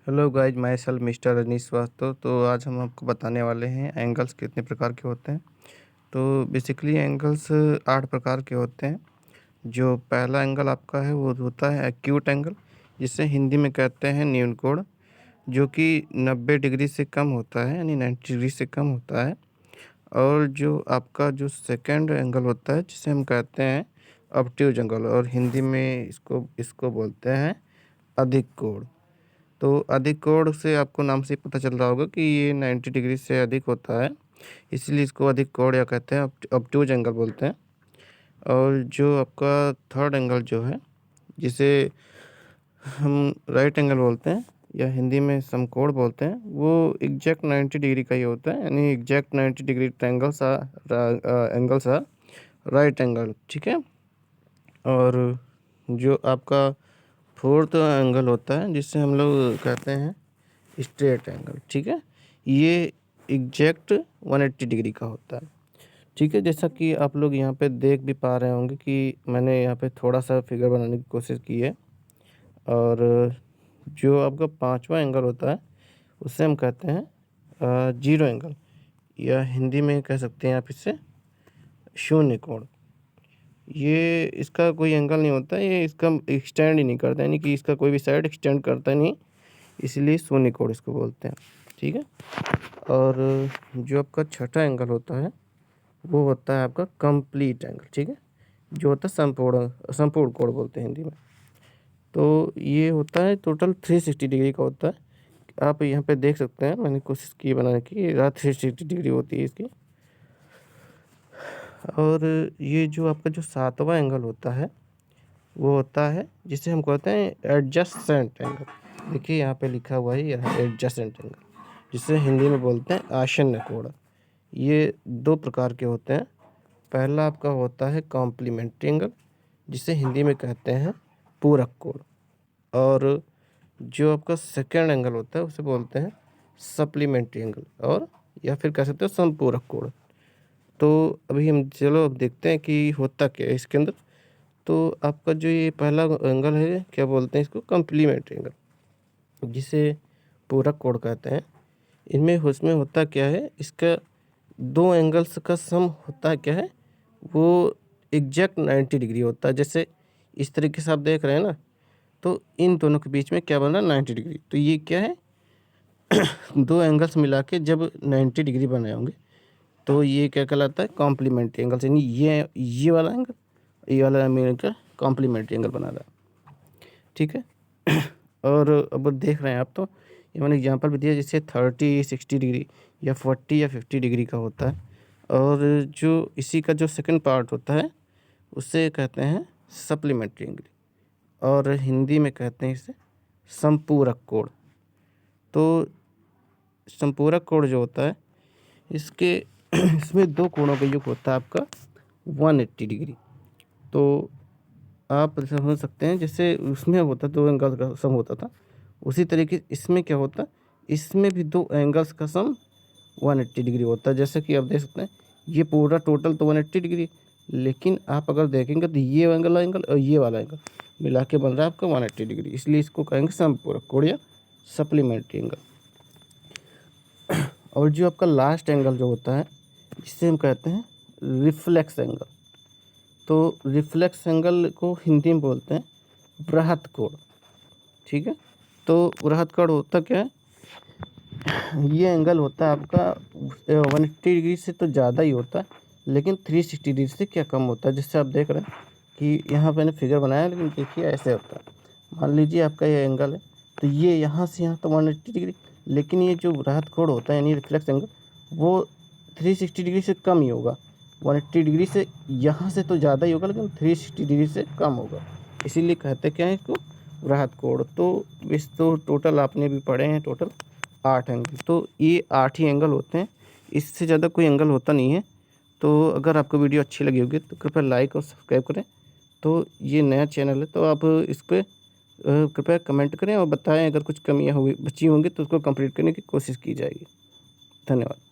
Hello guys, myself mister Anish Shrivastava. तो आज हम आपको बताने वाले हैं एंगल्स कितने प्रकार के होते हैं। तो बेसिकली एंगल्स 8 प्रकार के होते हैं। जो पहला एंगल आपका है वो होता है एक्यूट एंगल, जिसे हिंदी में कहते हैं न्यून कोण, जो कि 90 डिग्री से कम होता है, यानी 90 डिग्री से कम होता है। और जो आपका जो सेकंड एंगल होता है, जिसे हम कहते हैं ऑब्ट्यूज एंगल, और हिंदी में इसको इसको बोलते हैं अधिक कोण। तो अधिक कोण से आपको नाम से ही पता चल रहा होगा कि ये 90 डिग्री से अधिक होता है, इसलिए इसको अधिक कोण या कहते हैं ऑब्ट्यूज एंगल बोलते हैं। और जो आपका थर्ड एंगल जो है, जिसे हम राइट एंगल बोलते हैं या हिंदी में समकोण बोलते हैं, वो एग्जैक्ट 90 डिग्री का ही होता है, यानी exact 90 degree angles are right angle. ठीक है। और जो आपका फोर्थ एंगल होता है, जिससे हम लोग कहते हैं स्ट्रेट एंगल। ठीक है। ये एग्जैक्ट 180 डिग्री का होता है। ठीक है। जैसा कि आप लोग यहाँ पे देख भी पा रहे होंगे कि मैंने यहाँ पे थोड़ा सा फिगर बनाने की कोशिश की है। और जो आपका पांचवा एंगल होता है, उसे हम कहते हैं जीरो एंगल, या हिंदी में कह सकते हैं आप इसे शून्य कोण। ये इसका कोई एंगल नहीं होता, ये इसका एक्सटेंड ही नहीं करता, यानी कि इसका कोई भी साइड एक्सटेंड करता नहीं, इसलिए शून्य कोण इसको बोलते हैं। ठीक है। और जो आपका छठा एंगल होता है, वो होता है आपका कंप्लीट एंगल। ठीक है। जो होता है संपूर्ण संपूर्ण कोण बोलते हैं हिंदी में। तो ये होता है टोटल 360 डिग्री का होता है। आप यहाँ पे देख सकते हैं, मैंने कोशिश की बनाने की, 360 डिग्री होती है इसकी। और ये जो आपका जो सातवां एंगल होता है, वो होता है जिसे हम कहते हैं एडजस्टेंट एंगल। देखिए यहाँ पे लिखा हुआ है, यह एडजस्टेंट एंगल, जिसे हिंदी में बोलते हैं आसन्न कोण। ये दो प्रकार के होते हैं। पहला आपका होता है कॉम्प्लीमेंट्री एंगल, जिसे हिंदी में कहते हैं पूरक कोण। और जो आपका सेकेंड एंगल होता है, उसे बोलते हैं सप्लीमेंट्री एंगल, और या फिर कह सकते हो संपूरक कोण। तो अभी हम चलो अब देखते हैं कि होता क्या है इसके अंदर। तो आपका जो ये पहला एंगल है, क्या बोलते हैं इसको, कॉम्प्लीमेंट्री एंगल, जिसे पूरक कोण कहते हैं। इनमें उसमें होता क्या है, इसका दो एंगल्स का सम होता है क्या है, वो एग्जैक्ट 90 डिग्री होता है। जैसे इस तरीके से आप देख रहे हैं ना, तो इन दोनों के बीच में क्या बन रहा है, 90 डिग्री। तो ये क्या है, दो एंगल्स मिला के जब 90 डिग्री बनाए होंगे, तो ये क्या कहलाता है, कॉम्प्लीमेंट्री एंगल। यानी ये वाला एंगल, ये वाला मेरे कॉम्प्लीमेंट्री एंगल बना रहा है। ठीक है। और अब देख रहे हैं आप, तो ये मैंने एग्जांपल भी दिया, जैसे 30 60 डिग्री या 40 या 50 डिग्री का होता है। और जो इसी का जो सेकंड पार्ट होता है, उसे कहते हैं सप्लीमेंट्री एंगल, और हिंदी में कहते हैं इसे संपूरक कोण। तो संपूरक कोण जो होता है, इसके इसमें दो कोणों का योग होता है आपका 180 डिग्री। तो आप समझ सकते हैं, जैसे उसमें होता दो एंगल्स का सम होता था, उसी तरीके इसमें क्या होता, इसमें भी दो एंगल्स का सम 180 डिग्री होता है। जैसे कि आप देख सकते हैं, ये पूरा टोटल तो 180 डिग्री, लेकिन आप अगर देखेंगे तो ये वाला एंगल और ये वाला एंगल मिला के बन रहा है आपका 180 डिग्री, इसलिए इसको कहेंगे संपूरक कोण या सप्लीमेंट्री एंगल। और जो आपका लास्ट एंगल जो होता है, जिसे हम कहते हैं रिफ्लेक्स एंगल। तो रिफ्लेक्स एंगल को हिंदी में बोलते हैं बृहत कोण। ठीक है। तो बृहत कोण होता क्या है, ये एंगल होता है आपका 180 डिग्री से तो ज़्यादा ही होता है, लेकिन 360 डिग्री से क्या कम होता है। जिससे आप देख रहे हैं कि यहाँ मैंने फिगर बनाया है, लेकिन देखिए ऐसे होता है। मान लीजिए आपका ये एंगल है, तो ये यहाँ से यहाँ तो 180 डिग्री, लेकिन ये जो बृहत कोण होता है यानी रिफ्लेक्स एंगल, वो 360 डिग्री से कम ही होगा। 180 डिग्री से यहाँ से तो ज़्यादा ही होगा, लेकिन 360 डिग्री से कम होगा। इसीलिए कहते क्या है इसको, बृहत कोण। तो इस तो टोटल आपने भी पढ़े हैं, टोटल 8 एंगल। तो ये 8 ही एंगल होते हैं, इससे ज़्यादा कोई एंगल होता नहीं है। तो अगर आपको वीडियो अच्छी लगी होगी तो कृपया लाइक और सब्सक्राइब करें। तो ये नया चैनल है, तो आप इस पर कृपया कमेंट करें और बताएं, अगर कुछ कमियां हुई बची होंगी तो उसको कंप्लीट करने की कोशिश की जाएगी। धन्यवाद।